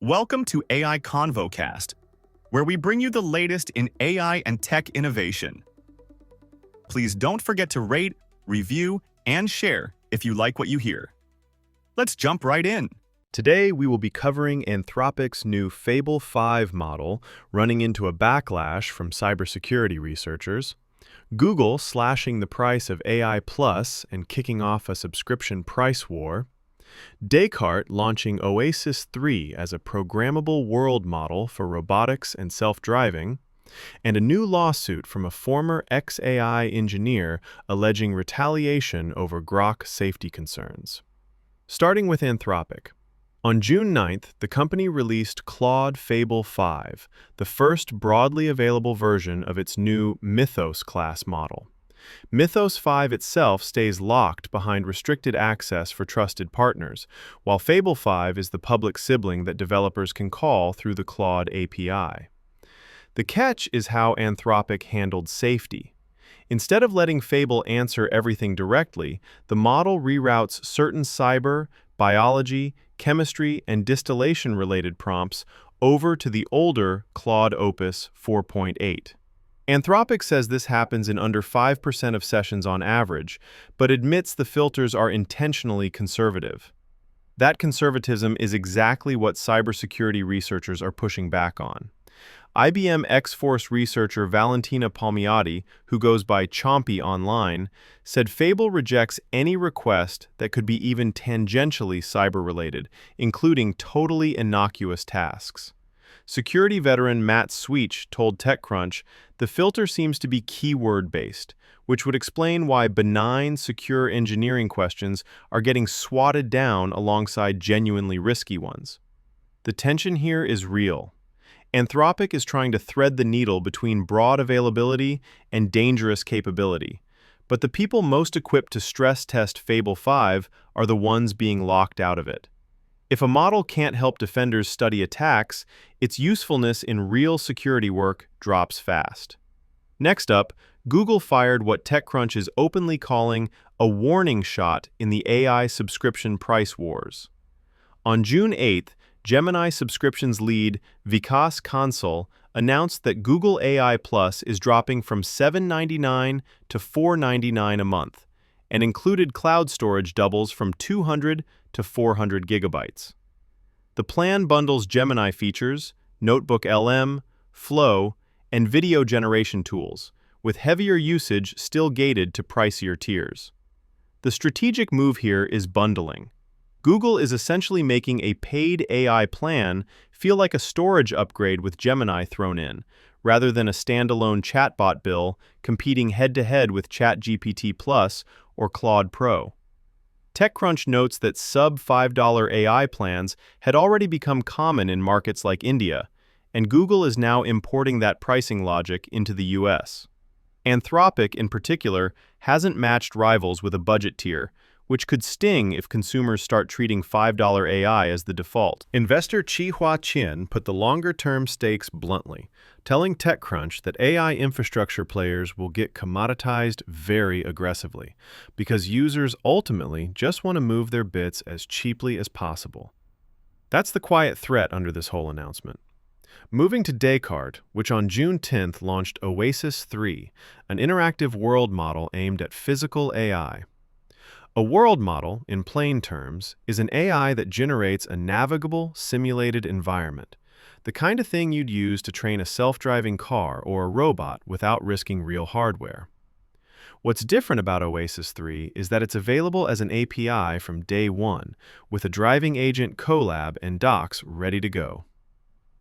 Welcome to AI ConvoCast, where we bring you the latest in AI and tech innovation. Please don't forget to rate, review, and share if you like what you hear. Let's jump right in. Today, we will be covering Anthropic's new Fable 5 model running into a backlash from cybersecurity researchers, Google slashing the price of AI Plus and kicking off a subscription price war, Decart launching Oasis 3 as a programmable world model for robotics and self-driving, and a new lawsuit from a former xAI engineer alleging retaliation over Grok safety concerns. Starting with Anthropic. On June 9th, the company released Claude Fable 5, the first broadly available version of its new Mythos class model. Mythos 5 itself stays locked behind restricted access for trusted partners, while Fable 5 is the public sibling that developers can call through the Claude API. The catch is how Anthropic handled safety. Instead of letting Fable answer everything directly, the model reroutes certain cyber, biology, chemistry, and distillation-related prompts over to the older Claude Opus 4.8. Anthropic says this happens in under 5% of sessions on average, but admits the filters are intentionally conservative. That conservatism is exactly what cybersecurity researchers are pushing back on. IBM X-Force researcher Valentina Palmiotti, who goes by Chompy online, said Fable rejects any request that could be even tangentially cyber-related, including totally innocuous tasks. Security veteran Matt Sweech told TechCrunch the filter seems to be keyword-based, which would explain why benign, secure engineering questions are getting swatted down alongside genuinely risky ones. The tension here is real. Anthropic is trying to thread the needle between broad availability and dangerous capability, but the people most equipped to stress test Fable 5 are the ones being locked out of it. If a model can't help defenders study attacks, its usefulness in real security work drops fast. Next up, Google fired what TechCrunch is openly calling a warning shot in the AI subscription price wars. On June 8th, Gemini subscriptions lead Vikas Kansal announced that Google AI Plus is dropping from $7.99 to $4.99 a month, and included cloud storage doubles from 200 to 400 gigabytes. The plan bundles Gemini features, NotebookLM, Flow, and video generation tools, with heavier usage still gated to pricier tiers. The strategic move here is bundling. Google is essentially making a paid AI plan feel like a storage upgrade with Gemini thrown in, rather than a standalone chatbot bill competing head-to-head with ChatGPT Plus or Claude Pro. TechCrunch notes that sub-$5 AI plans had already become common in markets like India, and Google is now importing that pricing logic into the US. Anthropic, in particular, hasn't matched rivals with a budget tier, which could sting if consumers start treating $5 AI as the default. Investor Chi-Hua Chien put the longer-term stakes bluntly, telling TechCrunch that AI infrastructure players will get commoditized very aggressively, because users ultimately just want to move their bits as cheaply as possible. That's the quiet threat under this whole announcement. Moving to Decart, which on June 10th launched Oasis 3, an interactive world model aimed at physical AI. A world model, in plain terms, is an AI that generates a navigable, simulated environment, the kind of thing you'd use to train a self-driving car or a robot without risking real hardware. What's different about Oasis 3 is that it's available as an API from day one, with a driving agent collab and docs ready to go.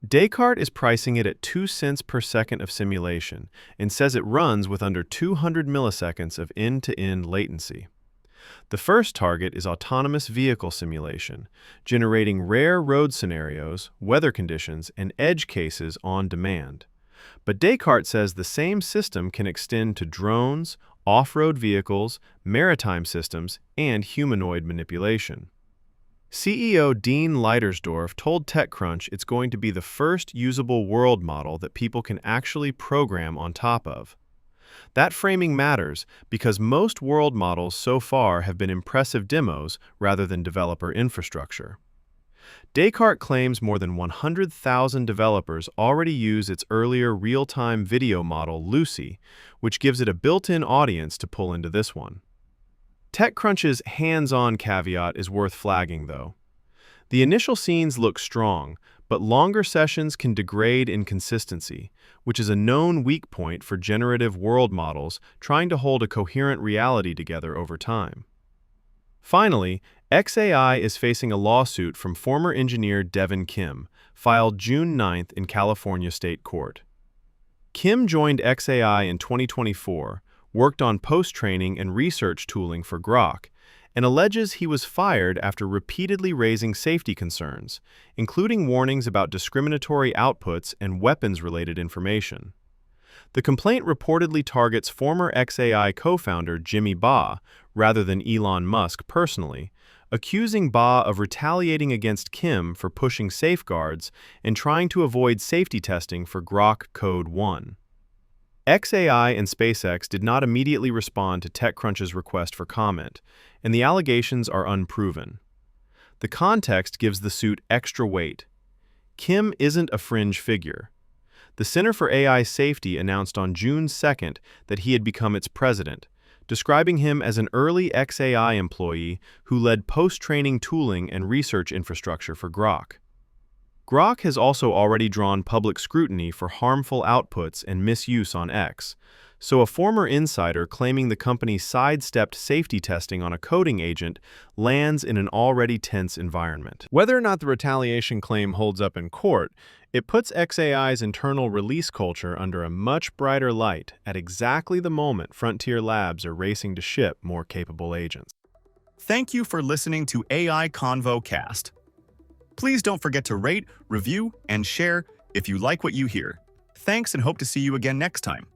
Decart is pricing it at 2 cents per second of simulation and says it runs with under 200 milliseconds of end-to-end latency. The first target is autonomous vehicle simulation, generating rare road scenarios, weather conditions, and edge cases on demand. But Decart says the same system can extend to drones, off-road vehicles, maritime systems, and humanoid manipulation. CEO Dean Leitersdorf told TechCrunch it's going to be the first usable world model that people can actually program on top of. That framing matters because most world models so far have been impressive demos rather than developer infrastructure. Decart claims more than 100,000 developers already use its earlier real-time video model, Lucy, which gives it a built-in audience to pull into this one. TechCrunch's hands-on caveat is worth flagging, though. The initial scenes look strong, but longer sessions can degrade in consistency, which is a known weak point for generative world models trying to hold a coherent reality together over time. Finally, xAI is facing a lawsuit from former engineer Devin Kim, filed June 9th in California State Court. Kim joined xAI in 2024, worked on post-training and research tooling for Grok, and alleges he was fired after repeatedly raising safety concerns, including warnings about discriminatory outputs and weapons-related information. The complaint reportedly targets former xAI co-founder Jimmy Ba, rather than Elon Musk personally, accusing Ba of retaliating against Kim for pushing safeguards and trying to avoid safety testing for Grok Code 1. xAI and SpaceX did not immediately respond to TechCrunch's request for comment, and the allegations are unproven. The context gives the suit extra weight. Kim isn't a fringe figure. The Center for AI Safety announced on June 2nd that he had become its president, describing him as an early xAI employee who led post-training tooling and research infrastructure for Grok. Grok has also already drawn public scrutiny for harmful outputs and misuse on X, so a former insider claiming the company sidestepped safety testing on a coding agent lands in an already tense environment. Whether or not the retaliation claim holds up in court, it puts xAI's internal release culture under a much brighter light at exactly the moment Frontier Labs are racing to ship more capable agents. Thank you for listening to AI Convo Cast. Please don't forget to rate, review, and share if you like what you hear. Thanks and hope to see you again next time.